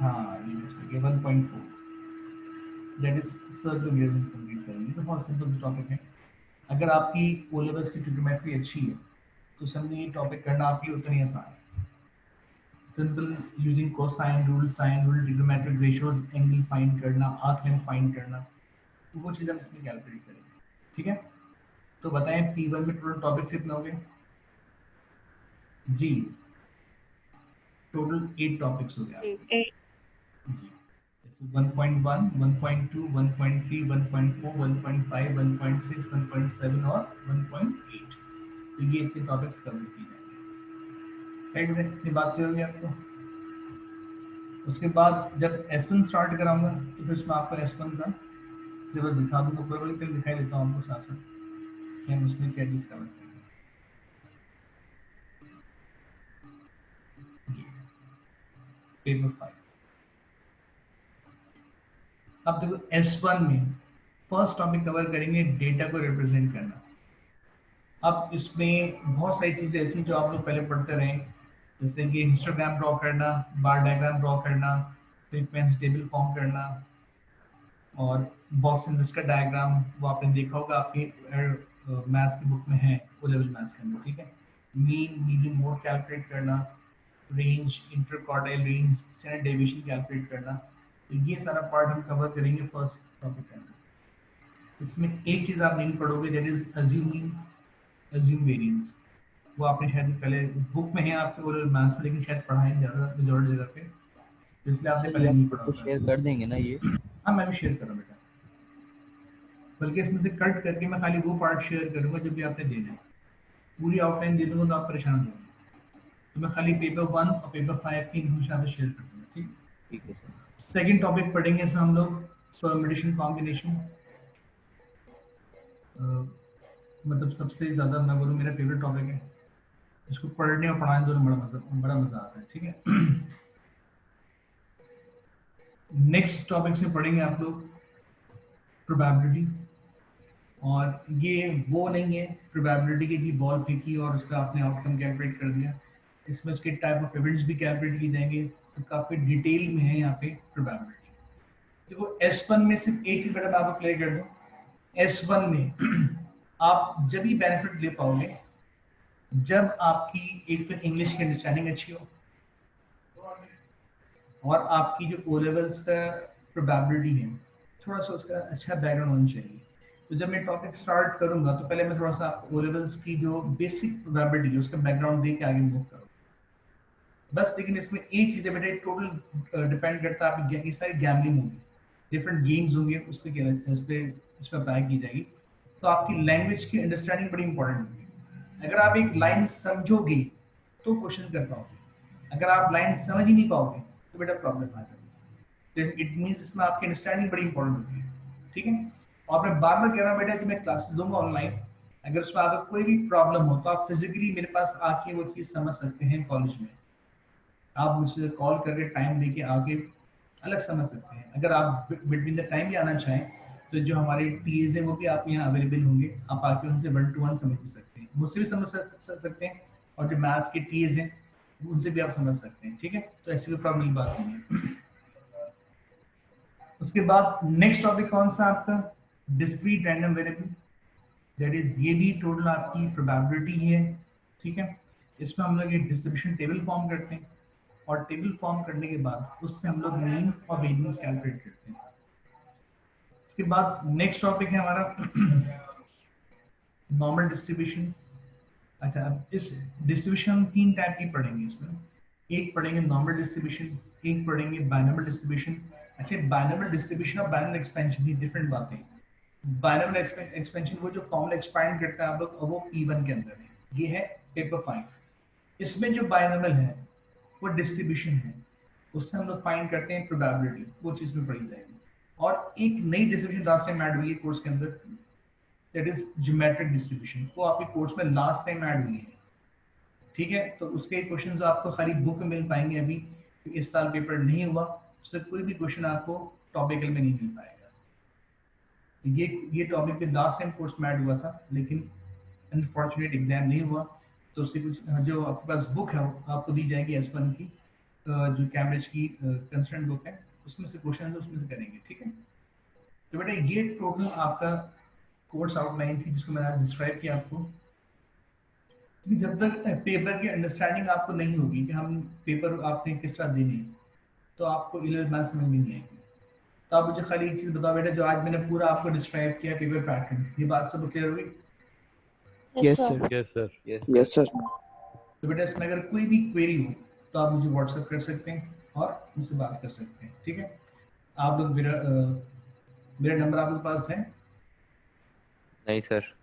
हाँ ये मिस हो गया 1.4, that is circular measure complete करेंगे। तो बहुत सिंपल टॉपिक है। अगर आपकी ओ लेवल्स की ट्रिग्नोमेट्री अच्छी है तो समझिए ये टॉपिक करना आपके लिए उतना ही आसान है। Simple using cosine rule, sine rule, trigonometric ratios, angle find करना, आर्क लेंथ फाइंड करना, वो चीज़ हम इसमें कैलकुलेट करेंगे। ठीक है, तो बताएं P1 में टोटल टॉपिक्स कितने हो गए जी? टोटल 8 टॉपिक्स हो गए आपके जी। 1.1, 1.2, 1.3, 1.4, 1.5, 1.6, 1.7 और 1.8, तो ये इतने टॉपिक्स कवर किए जाएंगे। राइट में इतनी बात होगी आपको। उसके बाद जब S1 स्टार्ट कराऊंगा तो फिर उसमें आपको S1 का सिलेबस दिखा दूंगा, ऊपर वाली दिखाई देता हूँ आपको साथ साथ कि हम उसमें क्या चीज़ कवर करेंगे। पेपर 5 अब देखो S1 में फर्स्ट टॉपिक कवर करेंगे डेटा को रिप्रेजेंट करना। अब इसमें बहुत सारी चीज़ें ऐसी जो आप लोग पहले पढ़ते रहे, जैसे कि हिस्टोग्राम ड्रॉ करना, बार डायग्राम ड्रॉ करना, फ्रीक्वेंसी टेबल फॉर्म करना और बॉक्स एंड विस्कर डायग्राम, वो आपने देखा होगा आपके मैथ्स की बुक में है, ओ लेवल मैथ्स के अंदर, ठीक है। मीन मीडियन मोड कैलकुलेट करना, range, interquartile range, standard deviation calculate करना, तो ये सारा पार्ट हम कवर करेंगे फर्स्ट टॉपिक के अंदर। इसमें एक चीज़ आप नहीं पढ़ोगे, दैट इज अज्यूम वेरिएंस। वो आपने शायद पहले बुक में है आपके ओरल मैथ्स में, लेकिन शायद पढ़ाएं ज़्यादा मेजॉरिटी जगह पे, इसलिए आपने पहले नहीं पढ़ा तो होगा। शेयर कर देंगे ना ये? हाँ मैं भी शेयर करूँ बेटा, बल्कि इसमें से कट करके मैं खाली वो पार्ट शेयर करूँगा जो भी आपने देना है। पूरी आउटलाइन दे दूँगा तो आप परेशान हो जाएंगे, तो मैं खाली पेपर 1 और पेपर 5 की इन्फॉर्मेशन शेयर कर दूँगा, ठीक। ठीक है सर। सेकंड टॉपिक पढ़ेंगे इसमें हम लोग परम्यूटेशन कॉम्बिनेशन। मतलब सबसे ज़्यादा मैं बोलूँ मेरा फेवरेट टॉपिक है, इसको पढ़ने और पढ़ाने दोनों बड़ा मज़ा आता है, ठीक है। नेक्स्ट टॉपिक से पढ़ेंगे आप लोग प्रोबेबिलिटी, और ये वो नहीं है प्रोबेबिलिटी की बॉल फेंकी और उसका आपने आउटकम कैलकुलेट कर दिया, इसमें उसके टाइप ऑफ इवेंट्स भी कैलकुलेट किए जाएंगे, तो काफ़ी डिटेल में है यहाँ पे प्रोबेबिलिटी। देखो S1 में सिर्फ एक चीज़ बेटा मैं आपको क्लियर कर दूँ, S1 में आप जब भी बेनिफिट ले पाओगे जब आपकी एक तो इंग्लिश की अंडरस्टैंडिंग अच्छी हो और आपकी जो ओ लेवल्स का प्रोबेबिलिटी है थोड़ा सा उसका अच्छा बैकग्राउंड होना चाहिए। तो जब मैं टॉपिक स्टार्ट करूंगा तो पहले मैं थोड़ा सा ओ लेवल्स की जो बेसिक प्रोबेबिलिटी है उसका बैकग्राउंड दे के आगे मूव करूँ बस। लेकिन इसमें एक चीज़ है बेटा, टोटल डिपेंड करता है आपकी ये सारी गैम्बलिंग होगी, डिफरेंट गेम्स होंगे, उस पर अप्लाई की जाएगी। तो आपकी लैंग्वेज की अंडरस्टैंडिंग बड़ी इंपॉर्टेंट होगी। अगर आप एक लाइन समझोगे तो क्वेश्चन कर पाओगे, अगर आप लाइन समझ ही नहीं पाओगे तो बेटा प्रॉब्लम आ जाएगी। इट मीन्स इसमें आपकी अंडरस्टैंडिंग बड़ी इंपॉर्टेंट होती है, ठीक है। और मैं बार बार कह रहा हूँ बेटा कि मैं क्लासेस दूंगा ऑनलाइन, अगर उसमें आपको कोई भी प्रॉब्लम हो तो आप फिजिकली मेरे पास आके वो चीज़ समझ सकते हैं। कॉलेज में आप मुझसे कॉल करके टाइम लेके आके अलग समझ सकते हैं। अगर आप बिटवीन द टाइम भी आना चाहें तो जो हमारे टीएज हैं वो भी आप यहाँ अवेलेबल होंगे, आप आके उनसे 1-to-1 समझ भी सकते हैं, मुझसे भी समझ सकते हैं, और जो मैथ्स के टीएज हैं उनसे भी आप समझ सकते हैं, ठीक है। तो ऐसी कोई प्रॉब्लम की बात नहीं है। उसके बाद नेक्स्ट टॉपिक कौन सा आपका, discrete random variable, that is ये भी टोटल आपकी प्रोबेबिलिटी है, ठीक है। इसमें हम लोग ये डिस्ट्रीब्यूशन टेबल फॉर्म करते हैं और टेबल फॉर्म करने के बाद उससे हम लोग मीन और वेरिएंस कैलकुलेट करते हैं। इसके बाद नेक्स्ट टॉपिक है हमारा नॉर्मल डिस्ट्रीब्यूशन। अच्छा, अब इस डिस्ट्रीब्यूशन हम 3 टाइप की पढ़ेंगे इसमें, एक पढ़ेंगे नॉर्मल डिस्ट्रीब्यूशन, एक पढ़ेंगे बाइनोमियल डिस्ट्रीब्यूशन। अच्छा, बाइनोमियल डिस्ट्रीब्यूशन और बाइनोमियल एक्सपेंशन की डिफरेंट बातें। बाइनोमियल एक्सपेंशन वो जो फॉर्मूला एक्सपैंड करता है आप लोग, वो P1 के अंदर है, ये है पेपर 5। इसमें जो बाइनोमियल है वो डिस्ट्रीब्यूशन है, उससे हम लोग फाइंड करते हैं प्रोबेबिलिटी, वो चीज़ में पढ़ी जाएगी। और एक नई डिस्ट्रीब्यूशन लास्ट टाइम ऐड हुई है कोर्स के अंदर, दैट इज ज्योमेट्रिक डिस्ट्रीब्यूशन, वो आपके कोर्स में लास्ट टाइम ऐड हुई है, ठीक है। तो उसके क्वेश्चंस आपको खाली बुक में मिल पाएंगे अभी, इस साल पेपर नहीं हुआ, उससे कोई भी क्वेश्चन आपको टॉपिकल में नहीं मिल पाएगा। ये टॉपिक पे लास्ट टाइम कोर्स में ऐड हुआ था, लेकिन अनफॉर्चुनेट एग्जाम नहीं हुआ, तो उससे कुछ जो आपके पास बुक है वो आपको दी जाएगी S1 की, जो कैम्ब्रिज की कंसर्न बुक है, उसमें से क्वेश्चन है उसमें से करेंगे, ठीक है। तो बेटा ये टोटल आपका कोर्स आउटलाइन थी जिसको मैंने डिस्क्राइब किया आपको। कि जब तक पेपर की अंडरस्टैंडिंग आपको नहीं होगी कि हम पेपर आपने किस तरह देने, तो आपको 11th मैथ समझ में नहीं आएगी। तो आप मुझे खाली एक चीज़ बताओ बेटा, जो आज मैंने पूरा आपको डिस्क्राइब किया पेपर पैटर्न, ये बात सब क्लियर हुई? Yes sir. Yes sir. Yes sir. तो बेटा इसमें अगर कोई भी क्वेरी हो तो आप मुझे व्हाट्सएप कर सकते हैं और मुझसे बात कर सकते हैं, ठीक है। आप लोग मेरा नंबर आपके पास है? नहीं सर।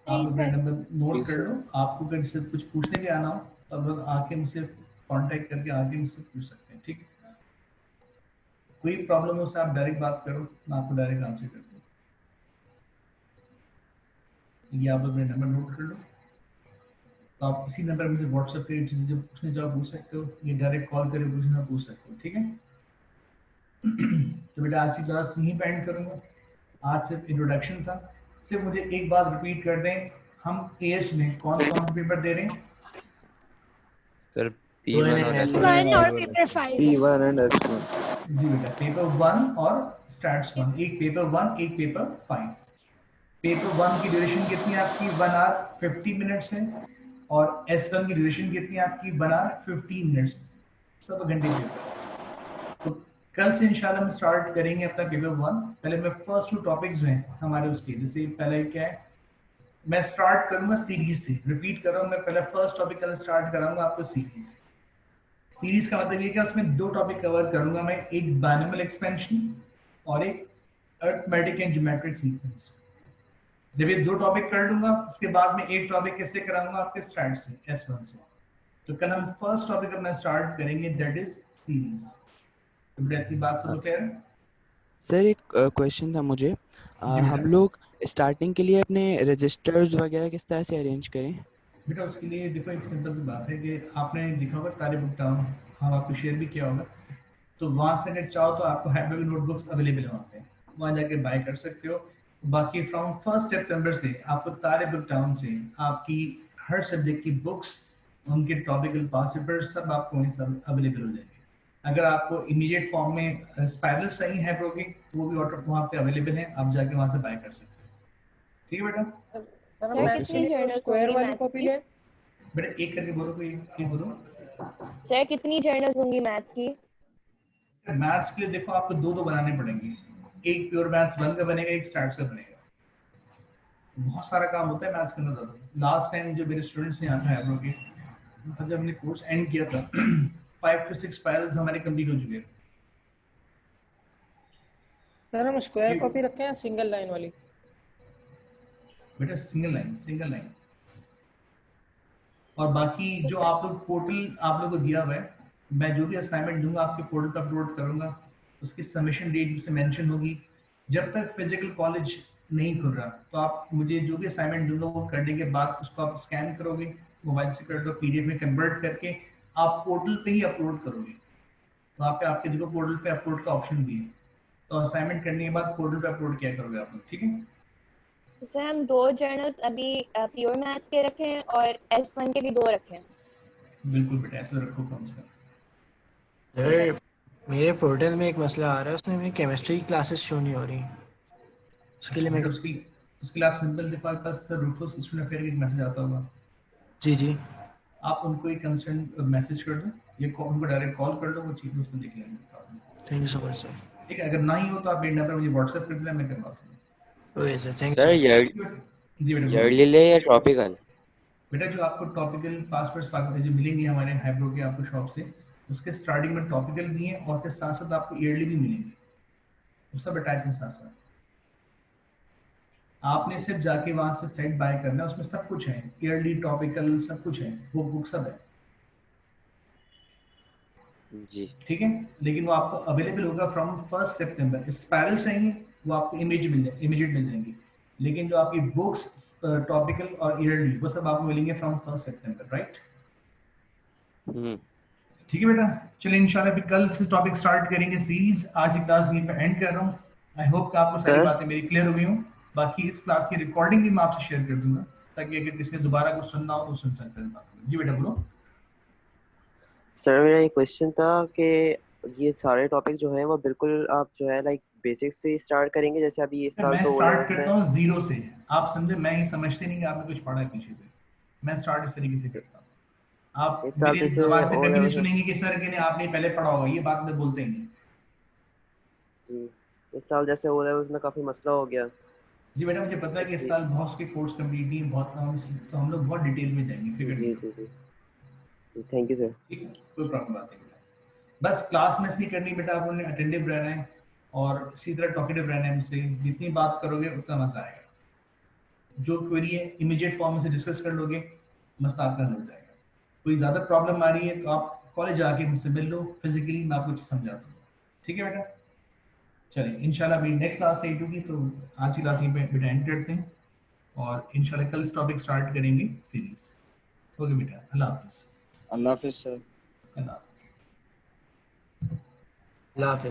आप नहीं लोग मेरा सर। नंबर नोट कर लो। आपको अगर जैसे कुछ पूछने भी आना हो तो आप लोग आके मुझसे कांटेक्ट करके आके मुझसे पूछ सकते हैं, ठीक है। कोई प्रॉब्लम हो उससे आप डायरेक्ट बात करो, मैं आपको डायरेक्ट आंसर कर दूँ। ये आप लोग मेरा नंबर नोट कर लो। तो आप इसी नंबर पर मुझे व्हाट्सएप पे चीज़ें जब पूछने जाओ पूछ सकते हो, ये डायरेक्ट कॉल करके पूछना पूछ सकते हो, ठीक है। तो बेटा आज की क्लास यहीं पे एंड करूँगा। आज सिर्फ इंट्रोडक्शन था। सिर्फ मुझे एक बात रिपीट कर दें, हम एएस में कौन कौन से पेपर दे रहे हैं? सर P1 और S1। P1 और पेपर 5। P1 and S1। जी बेटा, पेपर 1 और स्टैट्स 1, एक पेपर 1 एक पेपर 5। पेपर 1 की ड्यूरेशन कितनी है आपकी? 1 आवर 50 मिनट्स है और S1 की ड्यूरेशन कितनी है आपकी? 1 आवर 15 मिनट्स, सब घंटे पेपर। तो कल से इंशाल्लाह हम स्टार्ट करेंगे अपना पेपर 1। पहले मैं फर्स्ट 2 टॉपिक्स हैं हमारे उसके, जैसे पहले क्या है, मैं स्टार्ट करूंगा सीरीज से। रिपीट कर रहा हूँ, मैं पहले फर्स्ट टॉपिक कल स्टार्ट कराऊंगा आपको सीरीज। सीरीज का मतलब ये कि उसमें 2 टॉपिक कवर करूंगा मैं, एक बाइनोमियल एक्सपेंशन और एक अरिथमेटिक एंड ज्योमेट्रिक सीक्वेंस। जब ये 2 टॉपिक कर लूंगा उसके बाद में एक टॉपिक कैसे कराऊंगा आपके स्टार्ट से, S1 से। तो कल हम फर्स्ट टॉपिक अपना स्टार्ट करेंगे, दैट इज सीरीज। तो बेटा की बात सब क्लियर है? सर एक क्वेश्चन था मुझे। हम लोग स्टार्टिंग के लिए अपने रजिस्टर्स वगैरह किस तरह से अरेंज करें? बेटा उसके लिए देखो एक सिंपल सी बात है कि आपने देखा होगा तारे बुक टाउन, हाँ आपको शेयर भी किया होगा। तो वहाँ से अगर चाहो तो आपको हैंडबैग नोटबुक्स अवेलेबल होते हैं, वहाँ जाके बाय कर सकते हो। बाकी फ्रॉम 1 सितंबर से आपको तारे बुक टाउन से आपकी हर सब्जेक्ट की बुक्स, उनके टॉपिकल पास पेपर्स सब आपको वहीं सब अवेलेबल हो जाएंगे। अगर आपको इमीडिएट फॉर्म में स्पाइरल सही है प्रोगे, वो भी ऑर्डर वहाँ पे अवेलेबल है, आप जाके वहाँ से बाय कर सकते हो, ठीक है बेटा। सर हम Okay, मैथ्स के sir. लिए स्क्वायर वाली कॉपी लें? बेटा एक करके बोलो, कोई एक बोलो। सर कितनी जर्नल्स होंगी मैथ्स की? मैथ्स के लिए देखो आपको 2 बनाने पड़ेंगे, एक प्योर मैथ्स 1 का बनेगा, एक स्टार्ट का बनेगा। बहुत सारा काम होता है मैथ्स के अंदर। लास्ट टाइम जो मेरे स्टूडेंट्स ने यहाँ पे आप लोग के, जब हमने कोर्स एंड किया था 5 to 6 स्पाइरल्स हमारे कंप्लीट हो चुके हैं। सर हम स्क्वायर कॉपी रखें या सिंगल लाइन वाली? बेटा सिंगल लाइन। और बाकी जो आप लोग पोर्टल आप लोग को दिया हुआ है, मैं जो भी असाइनमेंट दूंगा आपके पोर्टल पर अपलोड करूंगा, उसकी सबमिशन डेट उसमें मेंशन होगी। जब तक फिजिकल कॉलेज नहीं खुल रहा तो आप मुझे जो भी असाइनमेंट दूंगा वो करने के बाद उसको आप स्कैन करोगे, मोबाइल से कर दो, PDF में कन्वर्ट करके आप पोर्टल पे ही अपलोड करोगे। तो आपके देखो पोर्टल पे अपलोड का ऑप्शन भी है, तो असाइनमेंट करने के बाद पोर्टल पे अपलोड किया करोगे आप लोग, ठीक है। सर हम 2 जर्नल्स अभी प्योर मैथ्स के रखें और S1 के भी 2 रखें? बिल्कुल बेटा ऐसा रखो कम से कम। सर मेरे पोर्टल में एक मसला आ रहा है, उसमें मेरी केमिस्ट्री की क्लासेस शो नहीं हो रही। उसके लिए मैं उसके लिए आप सिंपल डिफॉल्ट का सर रूफोस स्टूडेंट अफेयर का एक मैसेज आता होगा। जी आप उनको एक कंसर्न मैसेज कर दो, ये उनको डायरेक्ट कॉल कर दो, वो चीज़ उसमें देख लेंगे। Thank you so much sir. ठीक है, अगर ना ही हो तो आप मेरे नंबर मुझे व्हाट्सएप कर देना, मैं करवा दूंगा। Okay sir, thank sir you. जी बेटा ईयरली ले या टॉपिकल? बेटा जो आपको टॉपिकल पासवर्ड्स जो मिलेंगे हमारे हाइब्रो के आपको शॉप से, उसके स्टार्टिंग में टॉपिकल भी हैं और उसके साथ साथ आपको ईयरली भी मिलेंगे, वो सब अटैच के साथ साथ। आपने सिर्फ जाके वहां से सेट बाय करना है, उसमें सब कुछ है, ईयरली टॉपिकल सब कुछ है, वो बुक सब है जी ठीक है। लेकिन वो आपको अवेलेबल होगा फ्रॉम 1 सितंबर। स्पाइरल चाहिए वो आपको इमीडिएट मिल जाएंगे, लेकिन जो आपकी बुक्स टॉपिकल और ईयरली वो सब आपको मिलेंगे फ्रॉम 1 सितंबर, राइट। ठीक है बेटा, चलिए इंशाल्लाह फिर कल से टॉपिक स्टार्ट करेंगे सीरीज। आज की क्लास यहीं पे एंड कर रहा हूँ। आई होप कि आपको सारी बातें मेरी क्लियर हो गई हूँ। बाकी इस क्लास की रिकॉर्डिंग भी मैं आपसे शेयर कर दूंगा, ताकि अगर किसी ने दोबारा कुछ सुनना हो तो सुन सकते हैं। जी बेटा बोलो। सर मेरा ये क्वेश्चन था कि ये सारे टॉपिक जो हैं वो बिल्कुल आप जो है लाइक बेसिक से स्टार्ट करेंगे, जैसे अभी इस साल मैं तो स्टार्ट करता हूँ 0 से। आप समझे, मैं ये समझते नहीं कि आपने कुछ पढ़ा है पीछे से, मैं स्टार्ट इस तरीके से करता हूँ। आप इस साल मेरी जैसे जबान से कभी नहीं O-level सुनेंगे कि सर के आपने पहले पढ़ा होगा, ये बात में बोलते ही नहीं। जी, इस साल जैसे O-levels में काफी मसला हो गया, जी बेटा, मुझे पता है कि इस साल बहुत के कोर्स कंप्लीट नहीं बहुत, तो हम लोग बहुत डिटेल में जाएंगे, फिक्र जी नहीं जी जी थैंक यू सर। ठीक है, कोई प्रॉब्लम बात नहीं बेटा। बस क्लास मिस नहीं करनी बेटा, आप लोगों ने अटेंटिव रहना है और इसी तरह टॉकेटिव रहना है मुझसे, जितनी बात करोगे उतना मजा आएगा। जो क्वेरी है इमीडिएट फॉर्म में से डिस्कस कर लोगे, मसला आपका हल हो जाएगा। कोई ज़्यादा प्रॉब्लम आ रही है तो आप कॉलेज आके मुझसे मिल लो फिजिकली, मैं आपको समझा दूँगा। ठीक है बेटा, चलिए इंशाल्लाह मेरी नेक्स्ट क्लास एट होगी, तो आज की क्लास यहीं पे बेटा एंड करते हैं और इंशाल्लाह कल टॉपिक स्टार्ट करेंगे सीरीज। ओके बेटा, अल्लाह हाफिज़। अल्लाह हाफिज़ सर। अल्लाह हाफिज़। अल्लाह हाफिज़।